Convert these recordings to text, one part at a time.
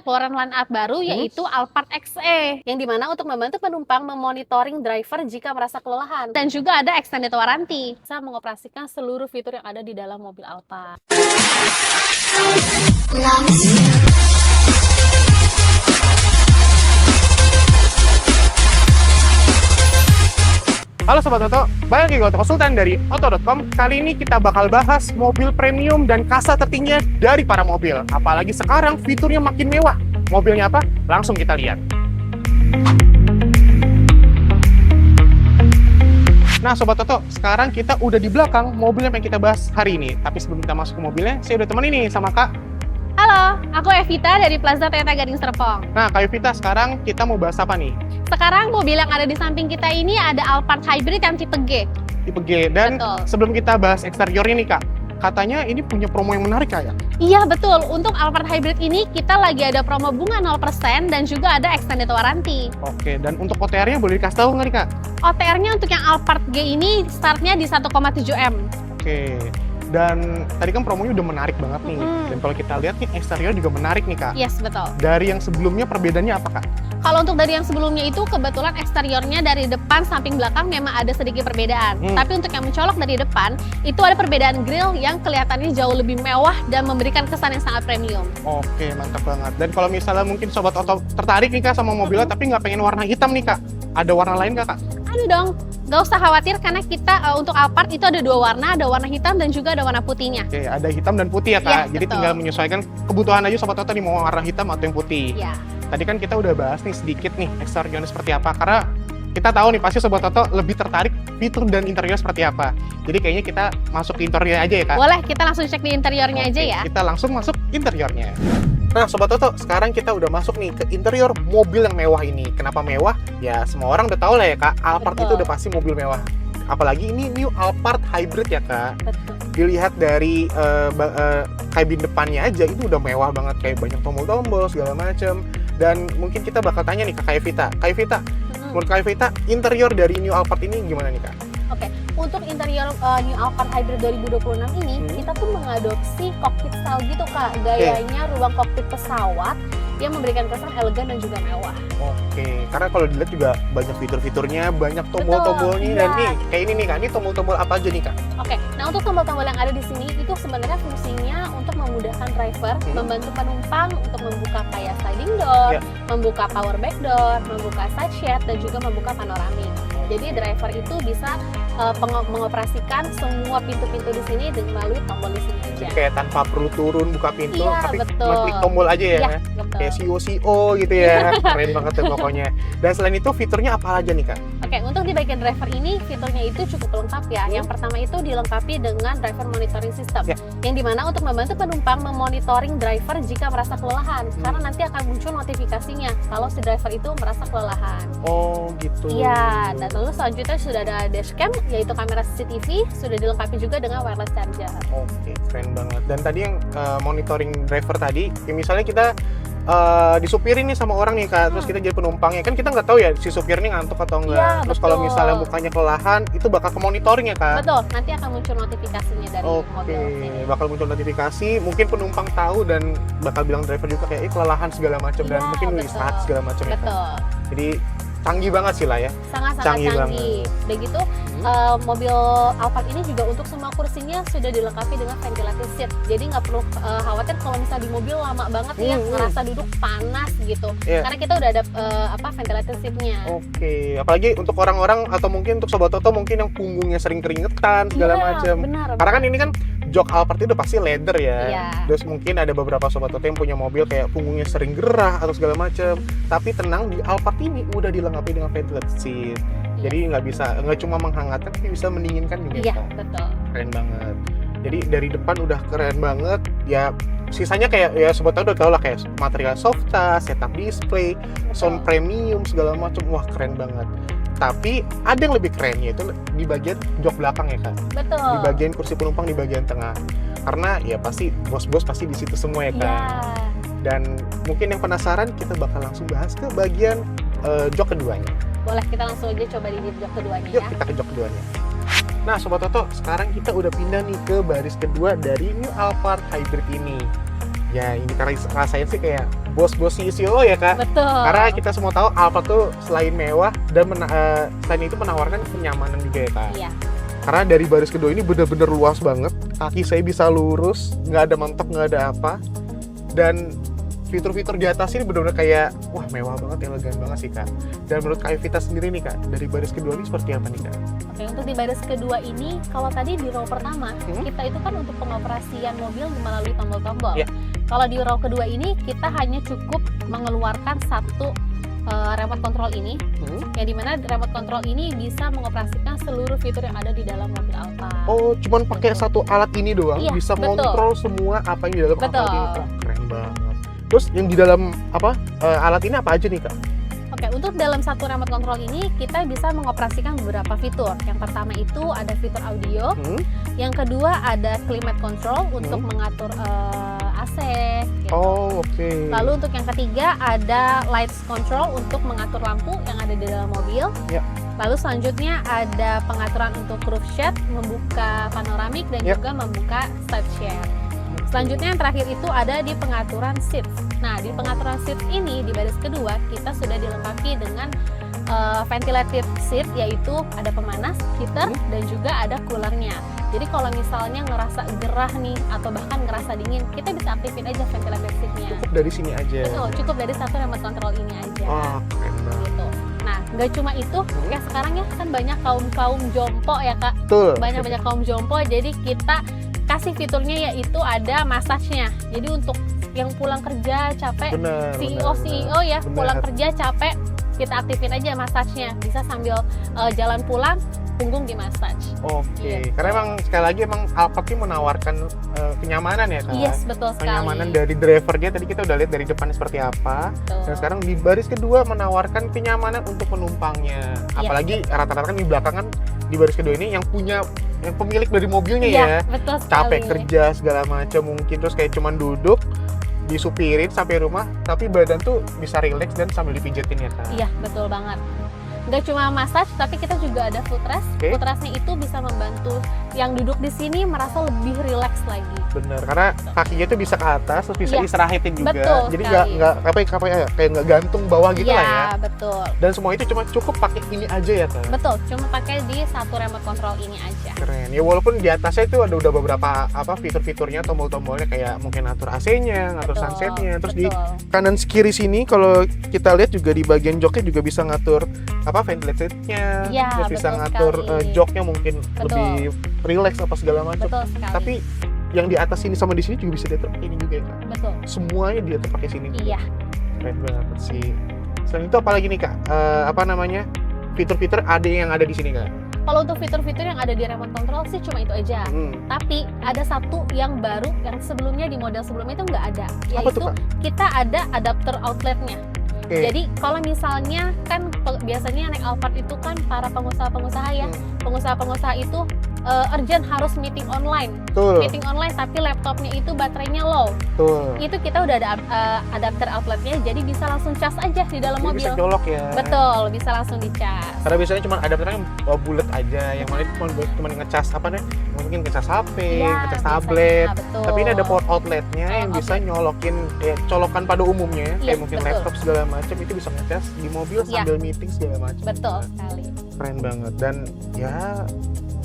keluaran line up baru yaitu Alphard XE, yang dimana untuk membantu penumpang memonitoring driver jika merasa kelelahan. Dan juga ada extended warranty, bisa mengoperasikan seluruh fitur yang ada di dalam mobil Alphard. Halo Sobat Oto, balik lagi ke Oto Konsultan dari Oto.com. Kali ini kita bakal bahas mobil premium dan kasa tertingginya dari para mobil. Apalagi sekarang fiturnya makin mewah. Mobilnya apa? Langsung kita lihat. Nah Sobat Oto, sekarang kita udah di belakang mobil yang pengen kita bahas hari ini. Tapi sebelum kita masuk ke mobilnya, saya udah temenin nih sama Kak. Halo, aku Evita dari Plaza Toyota Gading Serpong. Nah Kak Evita, sekarang kita mau bahas apa nih? Sekarang mobil yang ada di samping kita ini ada Alphard Hybrid yang tipe G. Tipe G. Dan Betul. sebelum kita bahas eksteriornya nih Kak, katanya ini punya promo yang menarik Kak ya? Iya betul, untuk Alphard Hybrid ini kita lagi ada promo bunga 0% dan juga ada extended warranty. Oke, dan untuk OTR-nya boleh dikasih tahu nggak nih Kak? OTR-nya untuk yang Alphard G ini startnya di 1,7 M. Oke, dan tadi kan promonya udah menarik banget nih. Dan kalau kita lihat nih eksterior juga menarik nih Kak. Yes, betul. Dari yang sebelumnya perbedaannya apa Kak? Kalau untuk dari yang sebelumnya itu kebetulan eksteriornya dari depan samping belakang memang ada sedikit perbedaan. Tapi untuk yang mencolok dari depan itu ada perbedaan grill yang kelihatannya jauh lebih mewah dan memberikan kesan yang sangat premium. Oke, mantap banget. Dan kalau misalnya mungkin Sobat Oto tertarik nih Kak sama mobilnya tapi nggak pengen warna hitam nih Kak, ada warna lain nggak Kak? Aduh dong, nggak usah khawatir karena kita untuk Alphard itu ada dua warna, ada warna hitam dan juga ada warna putihnya. Oke, ada hitam dan putih ya Kak. Iya, Jadi betul. tinggal menyesuaikan kebutuhan aja Sobat Oto nih mau warna hitam atau yang putih. Iya. Tadi kan kita udah bahas nih sedikit nih eksteriornya seperti apa, karena kita tahu nih pasti Sobat Oto lebih tertarik fitur dan interior seperti apa. Jadi kayaknya kita masuk ke interiornya aja ya Kak. Boleh, kita langsung cek di interiornya aja ya. Kita langsung masuk interiornya. Nah Sobat Oto, sekarang kita udah masuk nih ke interior mobil yang mewah ini. Kenapa mewah? Ya semua orang udah tahu lah ya Kak, Alphard Betul. itu udah pasti mobil mewah. Apalagi ini new Alphard Hybrid ya Kak. Betul. Dilihat dari kabin depannya aja itu udah mewah banget, kayak banyak tombol-tombol segala macem. Dan mungkin kita bakal tanya nih ke Kak Evita. Kak Evita, menurut Kak Evita, interior dari new Alphard ini gimana nih Kak? Oke, untuk interior New Alphard Hybrid 2026 ini kita tuh mengadopsi cockpit style gitu Kak. Gayanya ruang kokpit pesawat yang memberikan kesan elegan dan juga mewah. Oke, karena kalau dilihat juga banyak fitur-fiturnya, banyak tombol-tombolnya. Betul, Dan iya. nih, kayak ini nih Kak, ini tombol-tombol apa aja nih Kak? Oke, nah untuk tombol-tombol yang ada di sini itu sebenarnya fungsinya untuk memudahkan driver, membantu penumpang untuk membuka kayak sliding door, Ya. membuka power back door, membuka side shade dan juga membuka panoramik. Jadi driver itu bisa mengoperasikan semua pintu-pintu di sini melalui tombol di sini aja. Kayak tanpa perlu turun buka pintu, Iya, tapi betul. ngeklik tombol aja ya. Iya, betul. Kayak CEO gitu ya. Keren banget tuh pokoknya. Dan selain itu fiturnya apa aja nih Kak? Oke, untuk di bagian driver ini fiturnya itu cukup lengkap ya. Yang pertama itu dilengkapi dengan driver monitoring system, Ya. yang dimana untuk membantu penumpang memonitoring driver jika merasa kelelahan, karena nanti akan muncul notifikasinya kalau si driver itu merasa kelelahan. Oh gitu. Iya, dan lalu selanjutnya sudah ada dashcam, yaitu kamera CCTV, sudah dilengkapi juga dengan wireless charger. Oke, keren banget. Dan tadi yang monitoring driver tadi, ya misalnya kita disupirin nih sama orang nih Kak, terus kita jadi penumpangnya, kan kita nggak tahu ya si supir ini ngantuk atau enggak. Iya, Terus kalau betul. misalnya mukanya kelelahan, itu bakal ke monitoring ya Kak? Betul, nanti akan muncul notifikasinya dari Oke, mobil sini. bakal muncul notifikasi, mungkin penumpang tahu dan bakal bilang driver juga kayak kelelahan segala macam dan Iya, mungkin betul. istirahat segala macam ya Kak. Betul. Jadi canggih banget sih lah ya. Sangat-sangat Canggih canggih. Begitu mobil Alphard ini juga untuk semua kursinya sudah dilengkapi dengan ventilated seat. Jadi nggak perlu khawatir kalau misalnya di mobil lama banget ya ngerasa duduk panas gitu. Iya. Karena kita udah ada ventilated seatnya. Oke, apalagi untuk orang-orang atau mungkin untuk Sobat Oto mungkin yang punggungnya sering keringetan segala Iya, macam. benar. Karena kan ini kan jok Alphard itu pasti leather ya. Iya. Terus mungkin ada beberapa Sobat Oto yang punya mobil kayak punggungnya sering gerah atau segala macam. Tapi tenang, di Alphard ini udah dilengkapi dengan ventilated seat. Jadi nggak cuma menghangatkan, tapi bisa mendinginkan juga. Iya, Kak. betul. Keren banget. Jadi dari depan udah keren banget. Ya sisanya kayak ya Sobat Oto udah tau lah kayak material soft touch, setup display, sound premium segala macam. Wah keren banget. Tapi ada yang lebih keren yaitu di bagian jok belakang ya Kak. Betul. Di bagian kursi penumpang di bagian tengah. Karena ya pasti bos-bos pasti di situ semua ya Kak. Iya. Dan mungkin yang penasaran kita bakal langsung bahas ke bagian jok keduanya. Boleh, kita langsung aja coba di jok keduanya Yuk ya. kita ke jok keduanya. Nah Sobat Oto, sekarang kita udah pindah nih ke baris kedua dari New Alphard Hybrid ini. Ya ini karena rasain sih kayak bos-bos CEO ya Kak. Betul. Karena kita semua tahu Alphard tuh selain mewah dan selain itu menawarkan kenyamanan juga ya Kak. Iya. Karena dari baris kedua ini bener-bener luas banget, kaki saya bisa lurus, nggak ada mentok, nggak ada apa. Dan fitur-fitur di atas ini bener-bener kayak, wah mewah banget, elegan banget sih Kak. Dan menurut Kak Evita sendiri nih Kak, dari baris kedua ini seperti apa nih Kak? Oke, untuk di baris kedua ini, kalau tadi di row pertama, kita itu kan untuk pengoperasian mobil melalui tombol-tombol. Iya. Kalau di row kedua ini, kita hanya cukup mengeluarkan satu remote control ini, yang dimana remote control ini bisa mengoperasikan seluruh fitur yang ada di dalam mobil Alphard. Oh, cuman pakai Betul. satu alat ini doang, Iya, bisa betul. mengontrol semua apa yang di dalam Betul. Alphard ini. Oh, keren banget. Terus yang di dalam alat ini apa aja nih Kak? Oke, untuk dalam satu remote control ini kita bisa mengoperasikan beberapa fitur. Yang pertama itu ada fitur audio, yang kedua ada climate control untuk mengatur AC. Gitu. Oh, oke. Lalu untuk yang ketiga ada lights control untuk mengatur lampu yang ada di dalam mobil. Ya. Lalu selanjutnya ada pengaturan untuk roof shade, membuka panoramik dan Ya. juga membuka side shade. Selanjutnya yang terakhir itu ada di pengaturan seat. Nah, di pengaturan seat ini di baris kedua kita sudah dilengkapi dengan ventilated seat, yaitu ada pemanas, heater, dan juga ada coolernya. Jadi kalau misalnya ngerasa gerah nih atau bahkan ngerasa dingin, kita bisa aktifin aja ventilated seatnya. Cukup dari sini aja. Betul, cukup dari satu remote control ini aja. Wah, keren banget. Gitu. Nah, nggak cuma itu, kayak sekarang ya kan banyak kaum jompo ya Kak. Betul. Banyak kaum jompo, jadi kita kasih fiturnya yaitu ada massage-nya. Jadi untuk yang pulang kerja capek, Benar. CEO ya Benar. pulang kerja capek, kita aktifin aja massage-nya. Bisa sambil jalan pulang, punggung di massage. Oke, Gitu. karena emang sekali lagi emang Alphard ini menawarkan kenyamanan ya Kak. Yes, betul sekali. Kenyamanan dari drivernya tadi kita udah lihat dari depan seperti apa. Betul. Dan sekarang di baris kedua menawarkan kenyamanan untuk penumpangnya. Iya. Apalagi rata-rata kan di belakangan di baris kedua ini yang punya yang pemilik dari mobilnya Iya, ya. betul sekali. Capek kerja segala macam mungkin terus kayak cuman duduk disupirin sampai rumah tapi badan tuh bisa rileks dan sambil dipijetin ya Kak. Iya, betul banget. Nggak cuma massage, tapi kita juga ada footrest. Oke. Footrestnya itu bisa membantu yang duduk di sini merasa lebih rileks lagi. Bener, karena kakinya tuh bisa ke atas terus bisa Iya. istirahatin juga. Betul Jadi sekali. nggak kayak nggak gantung bawah gitu Iya, lah ya. betul. Dan semua itu cuma cukup pakai ini aja ya Kak. Betul, cuma pakai di satu remote control ini aja. Keren. Ya walaupun di atasnya itu ada udah beberapa fitur-fiturnya, tombol-tombolnya kayak mungkin atur AC-nya, ngatur Betul, sunsetnya. Terus di betul. kanan kiri sini kalau kita lihat juga di bagian joknya juga bisa ngatur ventilatornya, Iya, terus bisa betul ngatur sekali. joknya mungkin Betul. lebih relax apa segala macam. Betul sekali. Tapi yang di atas sini sama di sini juga bisa diatur ini juga ya Kak. Betul. Semuanya diatur pakai sini. Iya. Keren banget sih. Selain itu apalagi nih Kak? Fitur-fitur ada yang ada di sini Kak? Kalau untuk fitur-fitur yang ada di remote control sih cuma itu aja. Tapi ada satu yang baru yang sebelumnya di model sebelumnya itu nggak ada, Apa tuh yaitu Kak? kita ada adapter outletnya. Oke. Jadi kalau misalnya kan biasanya naik Alphard itu kan para pengusaha-pengusaha ya, pengusaha-pengusaha itu urgent harus meeting online. Betul, Meeting online tapi laptopnya itu baterainya low. betul. Itu kita udah ada adapter outletnya, jadi bisa langsung cas aja di dalam Jadi mobil. bisa colok ya. Betul, bisa langsung dicas. Karena biasanya cuma adapternya bulat aja, yang mana itu cuma ngecas mungkin ngecas HP, Iya, ngecas biasanya, tablet. betul. Tapi ini ada port outletnya yang Oh, bisa nyolokin kayak colokan pada umumnya, Iya, kayak mungkin betul. laptop segala macam itu bisa ngecas di mobil Iya. sambil meeting segala macam. Betul sekali. Keren banget dan ya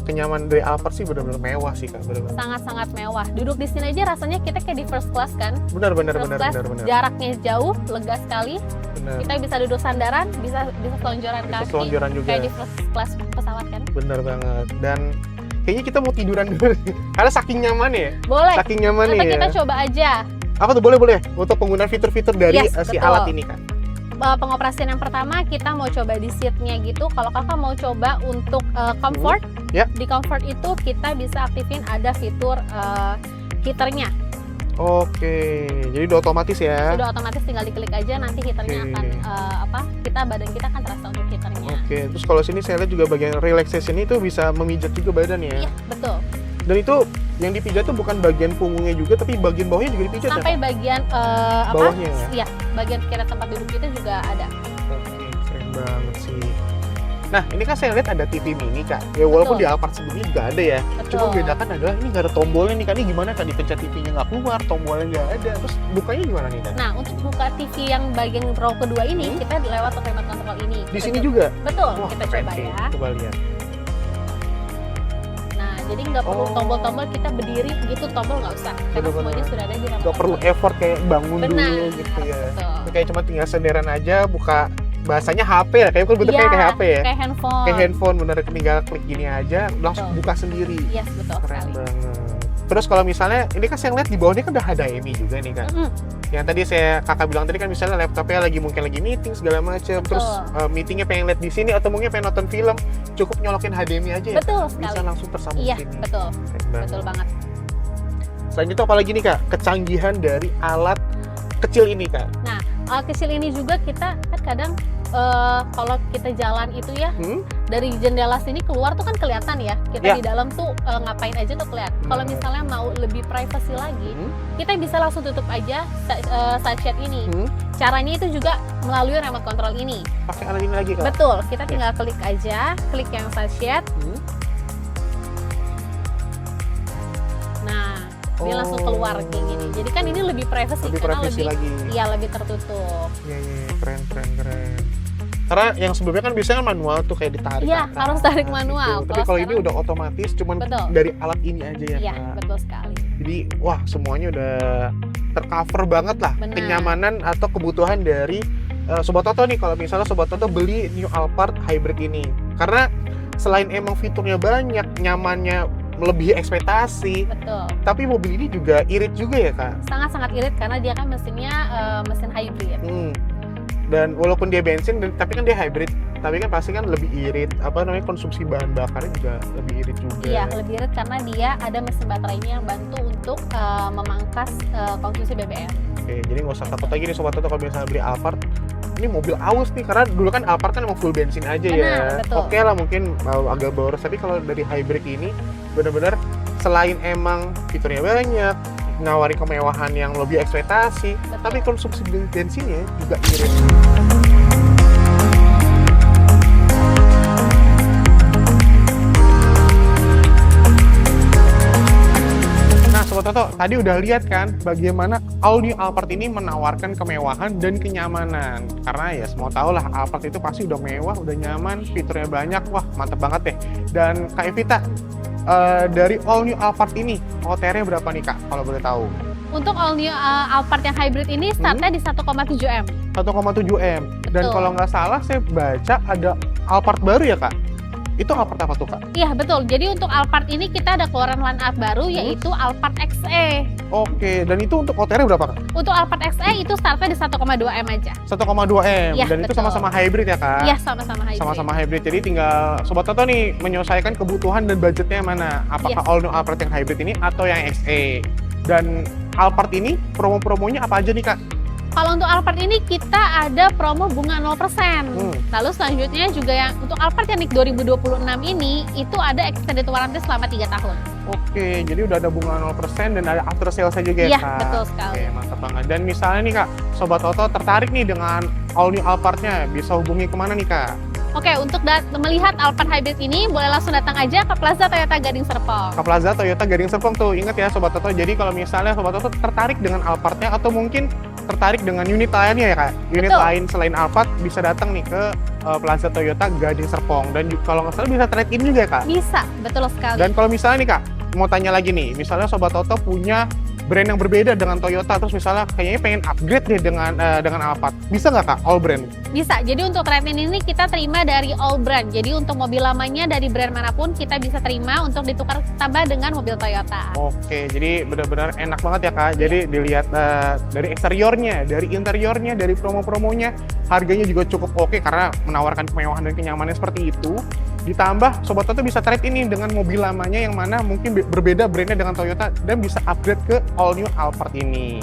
kenyamanan dari Alphard sih benar-benar mewah sih Kak, benar-benar. Sangat-sangat mewah. Duduk di sini aja rasanya kita kayak di first class kan? Benar. First class, jaraknya jauh, lega sekali. Benar. Kita bisa duduk sandaran, bisa selonjoran Bisa kaki. selonjoran juga. Kayak di first class pesawat kan? Benar banget. Dan kayaknya kita mau tiduran dulu nih. Karena saking nyaman ya. Boleh. Saking nyaman Atau ya. kita coba aja. Apa tuh boleh untuk penggunaan fitur-fitur dari Yes, si betul. alat ini Kak? Pengoperasian yang pertama kita mau coba di seatnya gitu. Kalau kakak mau coba untuk comfort, Ya. di comfort itu kita bisa aktifin ada fitur heaternya. Oke, jadi udah otomatis ya. Sudah otomatis tinggal diklik aja, nanti heaternya Oke. akan badan kita akan terasa untuk heaternya. Oke, terus kalau sini saya lihat juga bagian relaxation itu bisa memijat juga badan ya. Iya, betul. Dan itu yang dipijat tuh bukan bagian punggungnya juga, tapi bagian bawahnya juga dipijat Sampai ya. bagian Bawahnya ya? Iya, bagian kira tempat duduk kita juga ada. Oke, keren banget sih. Nah, ini kan saya lihat ada TV mini, Kak. Ya walaupun Betul. di Alphard sebelumnya juga ada ya. Betul. Cuma bedakan adalah ini nggak ada tombolnya nih, Kak. Ini gimana, Kak? Dipencet TV-nya nggak keluar, tombolnya nggak ada. Terus bukanya gimana nih, Kak? Nah, untuk buka TV yang bagian row kedua ini, kita lewat remote control ini. Di sini juga? Betul, Wah, kita keren coba sih. ya. Coba lihat. Nah, jadi nggak perlu Oh. tombol-tombol kita berdiri gitu, tombol nggak usah. Karena Bener-bener. semuanya sudah ada di remote Nggak perlu control. effort kayak bangun Benar, dulu gitu ya. betul. Kayak cuma tinggal senderan aja, buka bahasanya HP ya. Kayak bener Iya, kayak HP ya. kayak handphone. Kayak handphone, bener tinggal klik gini aja, langsung Betul. buka sendiri. Yes, betul Keren sekali. banget. Terus kalau misalnya, ini kan saya lihat di bawahnya kan udah HDMI juga nih, Kak. Mm-mm. Yang tadi kakak bilang tadi kan misalnya laptopnya mungkin lagi meeting segala macam, Betul. terus meetingnya pengen lihat di sini atau mungkin pengen nonton film, cukup nyolokin HDMI aja ya. Betul Bisa sekali. langsung tersambung Iya, sini. betul. Keren banget. Betul banget. Selain itu apalagi nih, Kak? Kecanggihan dari alat kecil ini, Kak. Kecil ini juga kita kan kadang kalau kita jalan itu ya Hmm? dari jendela sini keluar tuh kan kelihatan ya kita Ya. di dalam tuh ngapain aja tuh kelihatan. Kalau Benar. misalnya mau lebih privacy lagi, Hmm? kita bisa langsung tutup aja side ini. Hmm? Caranya itu juga melalui remote control ini. Pakai alat ini lagi, Kak? Betul, kita tinggal klik aja, klik yang side. Hmm? Nah, dia langsung keluar kayak gini. Jadi kan ini lebih privacy Lebih karena privacy lebih lagi. iya lebih tertutup. Iya, keren. Karena yang sebelumnya kan biasanya manual tuh kayak ditarik. Iya, ke atas, harus tarik manual. gitu. Tapi kalau ini sekarang- udah otomatis, cuman Betul. dari alat ini aja ya, Iya, Kak. betul sekali. Jadi, wah semuanya udah tercover banget lah. Benar. Kenyamanan atau kebutuhan dari Sobat Toto nih. Kalau misalnya Sobat Toto beli New Alphard Hybrid ini. Karena selain emang fiturnya banyak, nyamannya melebihi ekspektasi, Betul. tapi mobil ini juga irit juga ya, Kak. Sangat-sangat irit karena dia kan mesinnya mesin hybrid. Dan walaupun dia bensin, tapi kan dia hybrid, tapi kan pasti kan lebih irit, konsumsi bahan bakarnya juga lebih irit juga. Iya, lebih irit karena dia ada mesin baterainya yang bantu untuk memangkas konsumsi BBM. Oke, jadi nggak usah takut lagi nih Sobat Toto kalau misalnya beli Alphard, ini mobil aus nih, karena dulu kan Alphard kan emang full bensin aja ya. Benar, betul. Oke lah mungkin agak boros, tapi kalau dari hybrid ini benar-benar selain emang fiturnya banyak, nawari kemewahan yang lebih ekspektasi, Betul. tapi konsumsi bensinnya juga irit. Nah, Sobat Toto, tadi udah lihat kan bagaimana All New Alphard ini menawarkan kemewahan dan kenyamanan. Karena ya semua tahu lah Alphard itu pasti udah mewah, udah nyaman, fiturnya banyak, wah mantep banget deh. Dan Kak Evita, dari All New Alphard ini, OTR-nya berapa nih, Kak, kalau boleh tahu? Untuk all new Alphard yang hybrid ini startnya di 1,7 M. 1,7 M. Dan Betul. kalau nggak salah saya baca ada Alphard baru ya, Kak? Itu Alphard apa tuh, Kak? Iya, betul. Jadi untuk Alphard ini kita ada keluaran line up baru yaitu Alphard XE. Oke, dan itu untuk OTR-nya berapa, Kak? Untuk Alphard XE itu startnya di 1,2 M aja. 1,2 M. Iya, Dan itu betul. sama-sama hybrid ya, Kak? Iya, sama-sama hybrid. Sama-sama hybrid. Jadi tinggal Sobat Toto nih menyesuaikan kebutuhan dan budgetnya mana. Apakah Yes. All New Alphard yang hybrid ini atau yang XE. Dan Alphard ini promo-promonya apa aja nih, Kak? Kalau untuk Alphard ini kita ada promo bunga 0%. Lalu selanjutnya juga yang untuk Alphard yang NIK 2026 ini itu ada extended warranty selama 3 tahun. Oke, jadi udah ada bunga 0% dan ada after sales-nya juga ya, Iya, Kak? betul sekali. Oke, mantap banget. Dan misalnya nih, Kak, Sobat Toto tertarik nih dengan All New Alphard-nya, bisa hubungi kemana nih, Kak? Oke, untuk melihat Alphard Hybrid ini boleh langsung datang aja ke Plaza Toyota Gading Serpong. Ke Plaza Toyota Gading Serpong tuh, ingat ya Sobat Toto. Jadi kalau misalnya Sobat Toto tertarik dengan Alphard-nya atau mungkin tertarik dengan unit lainnya ya, Kak? Unit Betul. lain selain Alphard bisa datang nih ke Plaza Toyota Gading Serpong. Dan kalau nggak salah bisa trade-in juga ya, Kak? Bisa, betul sekali. Dan kalau misalnya nih, Kak, mau tanya lagi nih, misalnya Sobat Toto punya brand yang berbeda dengan Toyota, terus misalnya kayaknya pengen upgrade deh dengan Alphard, bisa nggak, Kak, all brand? Bisa. Jadi untuk trade-in ini kita terima dari all brand. Jadi untuk mobil lamanya dari brand manapun kita bisa terima untuk ditukar tambah dengan mobil Toyota. Oke, jadi benar-benar enak banget ya, Kak. Jadi dilihat dari eksteriornya, dari interiornya, dari promo-promonya, harganya juga cukup oke karena menawarkan kemewahan dan kenyamanan seperti itu. Ditambah Sobat Toto bisa trade ini dengan mobil lamanya yang mana mungkin berbeda brandnya dengan Toyota dan bisa upgrade ke All New Alphard ini.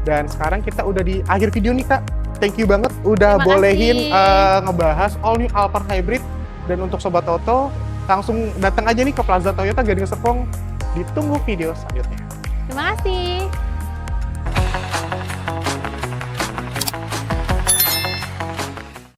Dan sekarang kita udah di akhir video nih, Kak. Thank you banget udah Terima bolehin kasih. ngebahas All New Alphard Hybrid. Dan untuk Sobat Toto, langsung datang aja nih ke Plaza Toyota Gading Serpong. Ditunggu video selanjutnya. Terima kasih.